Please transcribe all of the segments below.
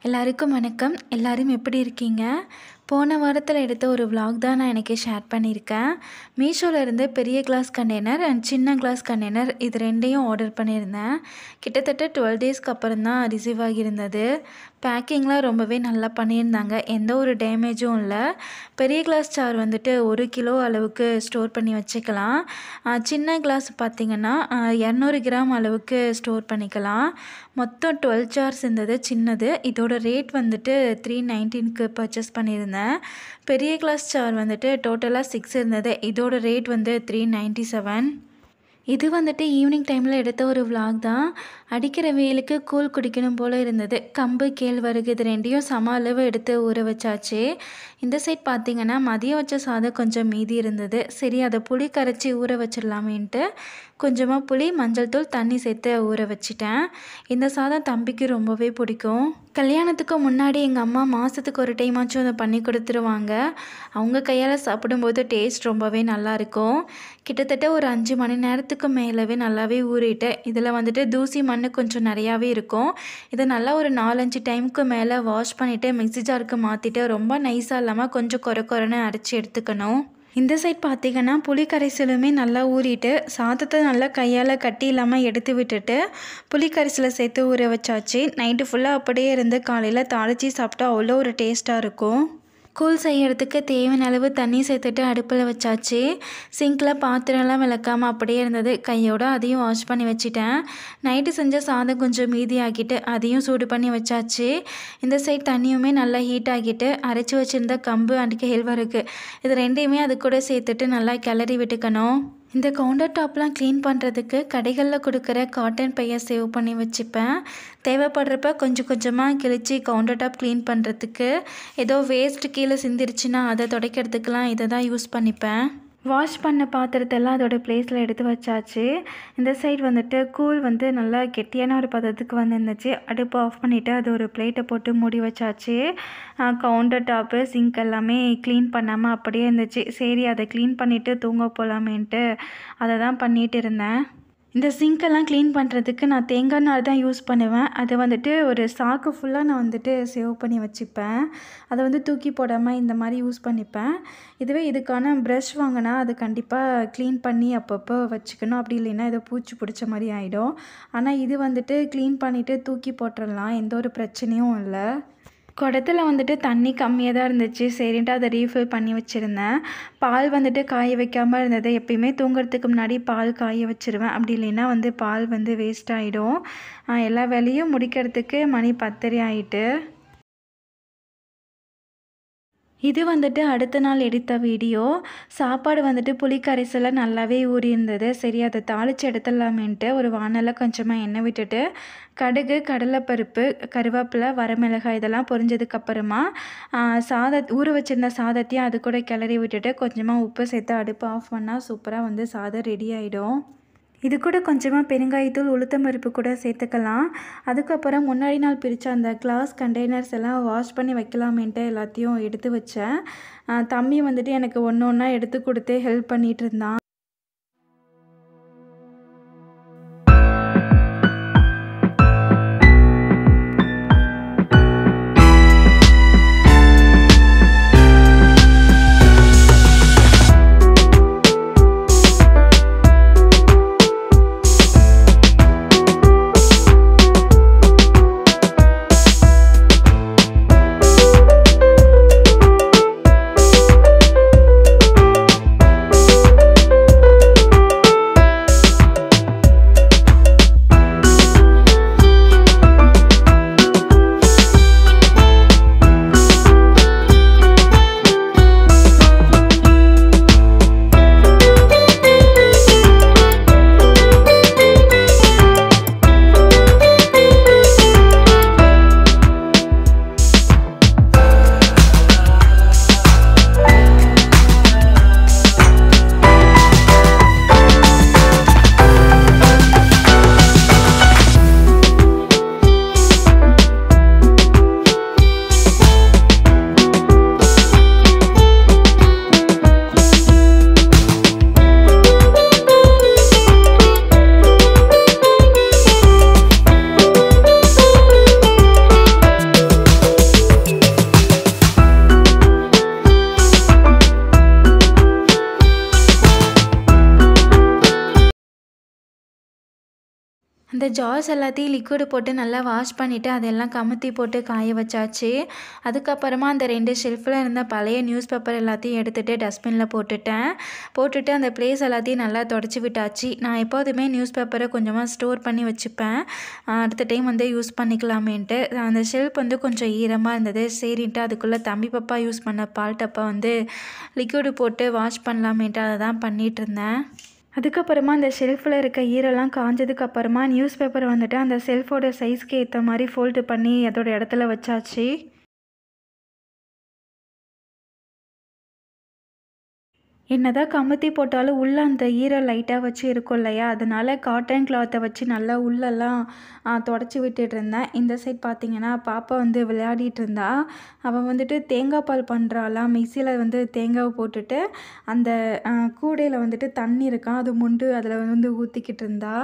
எல்லாருக்கும் வணக்கம். எல்லாரும் எப்படி இருக்கீங்க? போன வாரத்தில் எடுத்த ஒரு vlog தான் நான் எனக்கு ஷேர் பண்ணியிருக்கேன். மீஷோவில் இருந்து பெரிய கிளாஸ் கண்டெய்னர் அண்ட் சின்ன கிளாஸ் கண்டெய்னர் இது ரெண்டையும் ஆர்டர் பண்ணியிருந்தேன். கிட்டத்தட்ட 12 டேஸ்க்கு அப்புறம் தான் ரிசீவ் ஆகியிருந்தது. பேக்கிங்லாம் ரொம்பவே நல்லா பண்ணியிருந்தாங்க. எந்த ஒரு டேமேஜும் இல்லை. பெரிய கிளாஸ் ஜார் வந்துட்டு 1 கிலோ அளவுக்கு ஸ்டோர் பண்ணி வச்சுக்கலாம். சின்ன கிளாஸ் பார்த்திங்கன்னா 200 கிராம் அளவுக்கு ஸ்டோர் பண்ணிக்கலாம். மொத்தம் 12 ஜார்ஸ் இருந்தது சின்னது. இதோட ரேட் வந்துட்டு 319க்கு பர்ச்சேஸ் பண்ணியிருந்தேன். பெரிய கிளாஸ் ஜார் வந்துட்டு டோட்டலாக 6 இருந்தது. இதோட ரேட் வந்து 397. இது வந்துட்டு ஈவினிங் டைமில் எடுத்த ஒரு vlog தான். அடிக்கிற வெயிலுக்கு கூழ் குடிக்கணும் போல் இருந்தது. கம்பு கேழ்வரகு இது ரெண்டையும் சம அளவு எடுத்து ஊற வச்சாச்சு. இந்த சைட் பார்த்திங்கன்னா மதியம் வச்ச சாதம் கொஞ்சம் மீதி இருந்தது. சரி அதை புளி கரைச்சி ஊற வச்சிடலாமேன்ட்டு கொஞ்சமாக புளி மஞ்சள் தூள் தண்ணி சேர்த்து ஊற வச்சிட்டேன். இந்த சாதம் தம்பிக்கு ரொம்பவே பிடிக்கும். கல்யாணத்துக்கு முன்னாடி எங்கள் அம்மா மாதத்துக்கு ஒரு டைமாச்சும் அதை பண்ணி கொடுத்துருவாங்க. அவங்க கையால் சாப்பிடும்போது டேஸ்ட் ரொம்பவே நல்லாயிருக்கும். கிட்டத்தட்ட ஒரு 5 மணி நேரத்துக்கு மேலவே நல்லாவே ஊறிட்டு இதில் வந்துட்டு தூசி மண் கொஞ்சம் நிறையாவே இருக்கும். இதை நல்லா ஒரு 4-5 டைமுக்கு மேலே வாஷ் பண்ணிவிட்டு மிக்ஸி ஜாருக்கு மாற்றிட்டு ரொம்ப நைஸாக இல்லாமல் கொஞ்சம் கொரன்னு அரைச்சி எடுத்துக்கணும். இந்த சைட் பார்த்திங்கன்னா புளி கரைசலுமே நல்லா ஊறிட்டு சாதத்தை நல்லா கையால் கட்டி இல்லாமல் எடுத்து விட்டுட்டு புளி கரைசலை சேர்த்து ஊற வச்சாச்சு. நைட்டு ஃபுல்லாக அப்படியே இருந்து காலையில் தாளித்து சாப்பிட்டா அவ்வளோ ஒரு டேஸ்ட்டாக இருக்கும். கூழ் செய்யறதுக்கு தேவையான அளவு தண்ணி சேர்த்துட்டு அடுப்பில் வச்சாச்சு. சிங்கில் பாத்திரம்லாம் விளக்காமல் அப்படியே இருந்தது. கையோடு அதையும் வாஷ் பண்ணி வச்சிட்டேன். நைட்டு செஞ்ச சாதம் கொஞ்சம் மீதி ஆக்கிட்டு அதையும் சூடு பண்ணி வச்சாச்சு. இந்த சைட் தண்ணியுமே நல்லா ஹீட் ஆகிட்டு அரைச்சி வச்சுருந்த கம்பு அண்ட் கேழ்வரகு இது ரெண்டையுமே அது கூட சேர்த்துட்டு நல்லா கிளறி விட்டுக்கணும். இந்த கவுண்டர் டாப்லாம் க்ளீன் பண்ணுறதுக்கு கடைகளில் கொடுக்குற காட்டன் பையை சேவ் பண்ணி வச்சுப்பேன். தேவைப்படுறப்ப கொஞ்சம் கொஞ்சமாக கிழிச்சி கவுண்டர் டாப் க்ளீன் பண்ணுறதுக்கு. ஏதோ வேஸ்ட்டு கீழே சிந்திருச்சுன்னா அதை துடைக்கிறதுக்கெலாம் இதை தான் யூஸ் பண்ணிப்பேன். வாஷ் பண்ண பாத்திரத்தெல்லாம் அதோடய ப்ளேஸில் எடுத்து வச்சாச்சு. இந்த சைடு வந்துட்டு கூழ் வந்து நல்லா கெட்டியான ஒரு பதத்துக்கு வந்துருந்துச்சு. அடுப்பு ஆஃப் பண்ணிவிட்டு அது ஒரு பிளேட்டை போட்டு மூடி வச்சாச்சு. கவுண்டர் டாப்பு சிங்க் எல்லாமே க்ளீன் பண்ணாமல் அப்படியே இருந்துச்சு. சரி அதை க்ளீன் பண்ணிவிட்டு தூங்க போகலாமேன்ட்டு அதை தான் பண்ணிகிட்டு இருந்தேன். இந்த சிங்க்கெல்லாம் க்ளீன் பண்ணுறதுக்கு நான் தேங்காய் நார் தான் யூஸ் பண்ணுவேன். அதை வந்துட்டு ஒரு சாக்கு ஃபுல்லாக நான் வந்துட்டு சேவ் பண்ணி வச்சுப்பேன். அதை வந்து தூக்கி போடாமல் இந்த மாதிரி யூஸ் பண்ணிப்பேன். இதுவே இதுக்கான ப்ரஷ் வாங்கினா அது கண்டிப்பாக க்ளீன் பண்ணி அப்பப்போ வச்சுக்கணும். அப்படி இல்லைன்னா ஏதோ பூச்சி பிடிச்ச மாதிரி ஆகிடும். ஆனால் இது வந்துட்டு க்ளீன் பண்ணிவிட்டு தூக்கி போட்டுடலாம். எந்த ஒரு பிரச்சனையும் இல்லை. குடத்துல வந்துட்டு தண்ணி கம்மியாக தான் இருந்துச்சு. சரின்ட்டு அதை ரீஃபில் பண்ணி வச்சுருந்தேன். பால் வந்துட்டு காய வைக்காமல் இருந்தது. எப்பயுமே தூங்குறதுக்கு முன்னாடி பால் காய வச்சுருவேன். அப்படி இல்லைன்னா வந்து பால் வந்து வேஸ்ட் ஆகிடும். எல்லா வேலையும் முடிக்கிறதுக்கு மணி 10:30 ஆகிட்டு. இது வந்துட்டு அடுத்த நாள் எடுத்த வீடியோ. சாப்பாடு வந்துட்டு புளி கரைசலில் நல்லாவே ஊறி இருந்தது. சரி அதை தாளித்து எடுத்துடலாமேன்ட்டு ஒரு வானலில் கொஞ்சமாக எண்ணெய் விட்டுட்டு கடுகு கடலைப்பருப்பு கருவேப்பிலை வரமிளகாய் இதெல்லாம் பொரிஞ்சதுக்கப்புறமா ஊற வச்சுருந்த சாதத்தையும் அது கூட கிளறி விட்டுட்டு கொஞ்சமாக உப்பு சேர்த்து அடுப்பு ஆஃப் பண்ணால் சூப்பராக வந்து சாதம் ரெடி ஆகிடும். இது கூட கொஞ்சமாக பெருங்காயத்தூள் உளுத்தம் பருப்பு கூட சேர்த்துக்கலாம். அதுக்கப்புறம் முன்னாடி நாள் பிரித்த அந்த கிளாஸ் கண்டெய்னர்ஸ் எல்லாம் வாஷ் பண்ணி வைக்கலாமேன்ட்டு எல்லாத்தையும் எடுத்து வச்சேன். தம்பி வந்துட்டு எனக்கு ஒன்று ஒன்றா எடுத்து கொடுத்து ஹெல்ப் பண்ணிகிட்டு இருந்தான். அந்த ஜார்ஸ் எல்லாத்தையும் லிக்விடு போட்டு நல்லா வாஷ் பண்ணிவிட்டு அதெல்லாம் கமுத்தி போட்டு காய வச்சாச்சு. அதுக்கப்புறமா அந்த 2 ஷெல்ஃபில் இருந்த பழைய நியூஸ் பேப்பர் எல்லாத்தையும் எடுத்துகிட்டு டஸ்ட்பினில் போட்டுட்டு அந்த ப்ளேஸ் எல்லாத்தையும் நல்லா தொடச்சி விட்டாச்சு. நான் எப்போதுமே நியூஸ் பேப்பரை கொஞ்சமாக ஸ்டோர் பண்ணி வச்சுப்பேன், அடுத்த டைம் வந்து யூஸ் பண்ணிக்கலாமேன்ட்டு. அந்த ஷெல்ஃப் வந்து கொஞ்சம் ஈரமாக இருந்தது, சரின்ட்டு அதுக்குள்ளே தம்பி பாப்பா யூஸ் பண்ண பால் டப்பா வந்து லிக்விடு போட்டு வாஷ் பண்ணலாமேன்ட்டு அதை தான் பண்ணிகிட்டு இருந்தேன். அதுக்கப்புறமா அந்த ஷெல்ஃபில் இருக்க ஈரெல்லாம் காஞ்சதுக்கப்புறமா நியூஸ் பேப்பர் வந்துட்டு அந்த ஷெல்ஃபோட சைஸ்க்கு ஏற்ற மாதிரி ஃபோல்டு பண்ணி அதோட இடத்துல வச்சாச்சு. என்னதான் கமுத்தி போட்டாலும் உள்ளே அந்த ஈரம் லைட்டாக வச்சு இருக்கும் இல்லையா, அதனால காட்டன் கிளாத்தை வச்சு நல்லா உள்ளெல்லாம் தொடச்சி விட்டுட்டு இருந்தேன். இந்த சைட் பார்த்திங்கன்னா பாப்பா வந்து விளையாடிட்டு இருந்தா. அவள் வந்துட்டு தேங்காய் பால் பண்ணுறாளாம். மிக்சியில் வந்து தேங்காவை போட்டுட்டு அந்த கூடையில் வந்துட்டு தண்ணி இருக்கான், அது முண்டு அதில் வந்து ஊற்றிக்கிட்டு இருந்தா.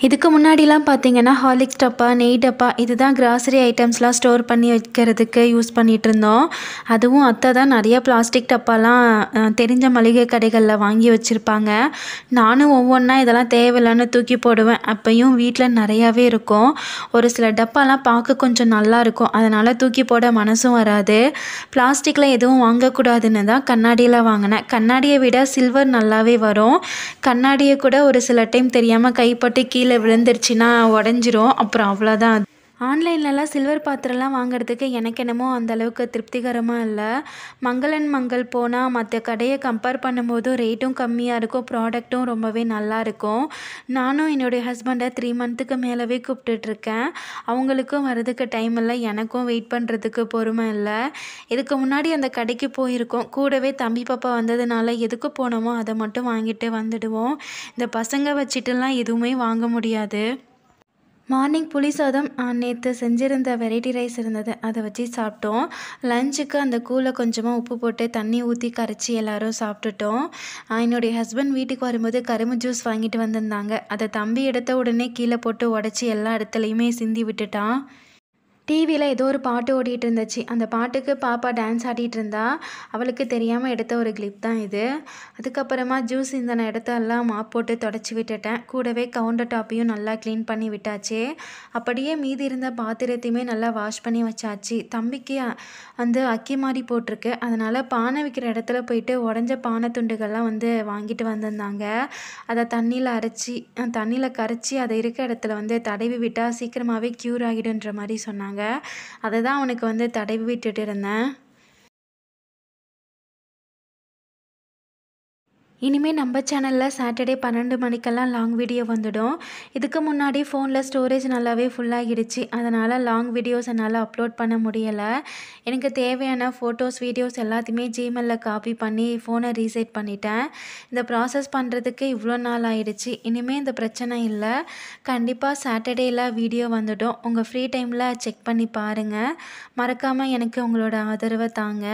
இதுக்கு முன்னாடிலாம் பார்த்திங்கன்னா ஹார்லிக்ஸ் டப்பா, நெய் டப்பா இதுதான் கிராசரி ஐட்டம்ஸ்லாம் ஸ்டோர் பண்ணி வைக்கிறதுக்கு யூஸ் பண்ணிகிட்டு இருந்தோம். அதுவும் அத்தை தான் நிறைய பிளாஸ்டிக் டப்பாலாம் தெரிஞ்ச மளிகை கடைகளில் வாங்கி வச்சுருப்பாங்க. நானும் ஒவ்வொன்றா இதெல்லாம் தேவையில்லைன்னு தூக்கி போடுவேன். அப்பையும் வீட்டில் நிறையாவே இருக்கும். ஒரு சில டப்பாலாம் பார்க்க கொஞ்சம் நல்லாயிருக்கும், அதனால் தூக்கி போட மனசும் வராது. பிளாஸ்டிக்கில் எதுவும் வாங்கக்கூடாதுன்னு தான் கண்ணாடியில் வாங்கினேன். கண்ணாடியை விட சில்வர் நல்லாவே வரும். கண்ணாடியை கூட ஒரு சில டைம் தெரியாமல் கைப்பட்டு கீழே விழுந்துருச்சுன்னா உடஞ்சிரும், அப்புறம் அவ்வளோதான். ஆன்லைன்லலாம் சில்வர் பாத்திரம்லாம் வாங்குறதுக்கு எனக்கு என்னமோ அந்தளவுக்கு திருப்திகரமாக இல்லை. மங்களன் மங்கள் போனால் மற்ற கடையை கம்பேர் பண்ணும்போது ரேட்டும் கம்மியாக இருக்கும், ப்ராடக்ட்டும் ரொம்பவே நல்லாயிருக்கும். நானும் என்னுடைய ஹஸ்பண்டை 3 மந்த்துக்கு மேலவே கூப்பிட்டுட்ருக்கேன். அவங்களுக்கும் வரதுக்கு டைம் இல்லை, எனக்கும் வெயிட் பண்ணுறதுக்கு பொறுமை இல்லை. இதுக்கு முன்னாடி அந்த கடைக்கு போயிருக்கோம், கூடவே தம்பி பாப்பா வந்ததுனால எதுக்கு போனோமோ அதை மட்டும் வாங்கிட்டு வந்துடுவோம். இந்த பசங்க வச்சுட்டுலாம் எதுவுமே வாங்க முடியாது. மார்னிங் புளி சாதம், நேற்று செஞ்சுருந்த வெரைட்டி ரைஸ் இருந்தது, அதை வச்சு சாப்பிட்டோம். லஞ்சுக்கு அந்த கூழை கொஞ்சமாக உப்பு போட்டு தண்ணி ஊற்றி கரைச்சி எல்லோரும் சாப்பிட்டுட்டோம். என்னுடைய ஹஸ்பண்ட் வீட்டுக்கு வரும்போது கரும்பு ஜூஸ் வாங்கிட்டு வந்திருந்தாங்க. அதை தம்பி எடுத்த உடனே கீழே போட்டு உடச்சி எல்லா இடத்துலையுமே சிந்தி விட்டுட்டான். டிவியில் ஏதோ ஒரு பாட்டு ஓடிட்டு இருந்துச்சு, அந்த பாட்டுக்கு பாப்பா டான்ஸ் ஆடிட்டு இருந்தா. அவளுக்கு தெரியாமல் எடுத்த ஒரு கிளிப் தான் இது. அதுக்கப்புறமா ஜூஸ் இந்த இடத்தெல்லாம் மாப் போட்டு தொடச்சி விட்டுட்டேன். கூடவே கவுண்டர் டாப்பையும் நல்லா க்ளீன் பண்ணி விட்டாச்சு. அப்படியே மீதி இருந்த பாத்திரத்தையுமே நல்லா வாஷ் பண்ணி வச்சாச்சு. தம்பிக்கு வந்து அக்கி மாதிரி போட்டிருக்கு, அதனால் பானை விற்கிற இடத்துல போயிட்டு உடஞ்ச பானை துண்டுகள்லாம் வந்து வாங்கிட்டு வந்திருந்தாங்க. அதை தண்ணியில் கரைச்சி அதை இருக்க இடத்துல வந்து தடவி விட்டால் சீக்கிரமாகவே க்யூர் ஆகிடுன்ற மாதிரி சொன்னாங்க. அதை தான் அவனுக்கு வந்து தடவி விட்டுட்டு இருந்தேன். இனிமேல் நம்ம சேனலில் சாட்டர்டே 12 மணிக்கெல்லாம் லாங் வீடியோ வந்துடும். இதுக்கு முன்னாடி ஃபோனில் ஸ்டோரேஜ் நல்லாவே ஃபுல்லாகிடுச்சு, அதனால் லாங் வீடியோஸ் என்னால் அப்லோட் பண்ண முடியலை. எனக்கு தேவையான ஃபோட்டோஸ், வீடியோஸ் எல்லாத்தையுமே ஜிமெயிலில் காப்பி பண்ணி ஃபோனை ரீசெட் பண்ணிட்டேன். இந்த ப்ராசஸ் பண்ணுறதுக்கு இவ்வளோ நாள் ஆகிடுச்சு. இனிமேல் இந்த பிரச்சனை இல்லை, கண்டிப்பாக சாட்டர்டேயில் வீடியோ வந்துடும். உங்கள் ஃப்ரீ டைமில் செக் பண்ணி பாருங்கள். மறக்காமல் எனக்கு உங்களோட ஆதரவை தாங்க.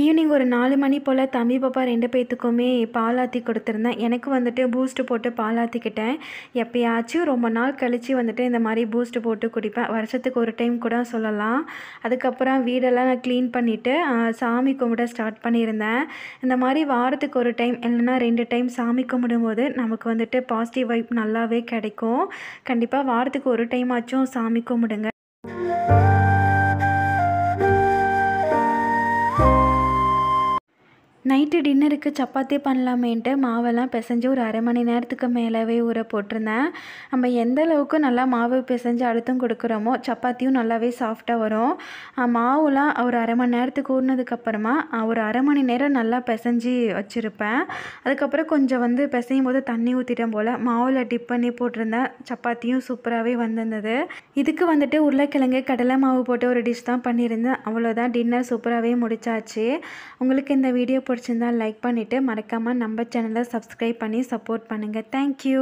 ஈவினிங் ஒரு 4 மணி போல் தம்பி பாப்பா 2 பேர்த்துக்குமே பால் ஆற்றி கொடுத்துருந்தேன். எனக்கு வந்துட்டு பூஸ்ட்டு போட்டு பால் ஆற்றிக்கிட்டேன். எப்போயாச்சும் ரொம்ப நாள் கழித்து வந்துட்டு இந்த மாதிரி பூஸ்ட்டு போட்டு குடிப்பேன், வருஷத்துக்கு ஒரு டைம் கூட சொல்லலாம். அதுக்கப்புறம் வீடெல்லாம் நான் க்ளீன் பண்ணிவிட்டு சாமி கும்பிட ஸ்டார்ட் பண்ணியிருந்தேன். இந்த மாதிரி வாரத்துக்கு ஒரு டைம் இல்லைன்னா 2 டைம் சாமி கும்பிடும்போது நமக்கு வந்துட்டு பாசிட்டிவ் வைப் நல்லாவே கிடைக்கும். கண்டிப்பாக வாரத்துக்கு ஒரு டைம் ஆச்சும் சாமி கும்பிடுங்க. நைட் நைட்டு டின்னருக்கு சப்பாத்தி பண்ணலாமேன்ட்டு மாவெல்லாம் பிசைஞ்சு ஒரு அரை மணி நேரத்துக்கு மேலவே ஊற போட்டிருந்தேன். நம்ம எந்த அளவுக்கு நல்லா மாவு பிசைஞ்சு அழுத்தம் கொடுக்குறோமோ சப்பாத்தியும் நல்லாவே சாஃப்டாக வரும். மாவுலாம் ஒரு அரை மணி நேரத்துக்கு ஊறினதுக்கப்புறமா ஒரு அரை மணி நேரம் நல்லா பிசைஞ்சு வச்சுருப்பேன். அதுக்கப்புறம் கொஞ்சம் பிசையும் போது தண்ணி ஊற்றிட்டேன் போல் மாவில் டிப் பண்ணி போட்டிருந்தேன். சப்பாத்தியும் சூப்பராகவே வந்திருந்தது. இதுக்கு உருளைக்கிழங்கு கடலை மாவு போட்டு ஒரு டிஷ் தான் பண்ணியிருந்தேன். அவ்வளோதான், டின்னர் சூப்பராகவே முடிச்சாச்சு. உங்களுக்கு இந்த வீடியோ பிடிச்சிருந்தால் லைக் பண்ணிவிட்டு மறக்காமல் நம்ம சேனலை சப்ஸ்கிரைப் பண்ணி சப்போர்ட் பண்ணுங்கள். தேங்க்யூ.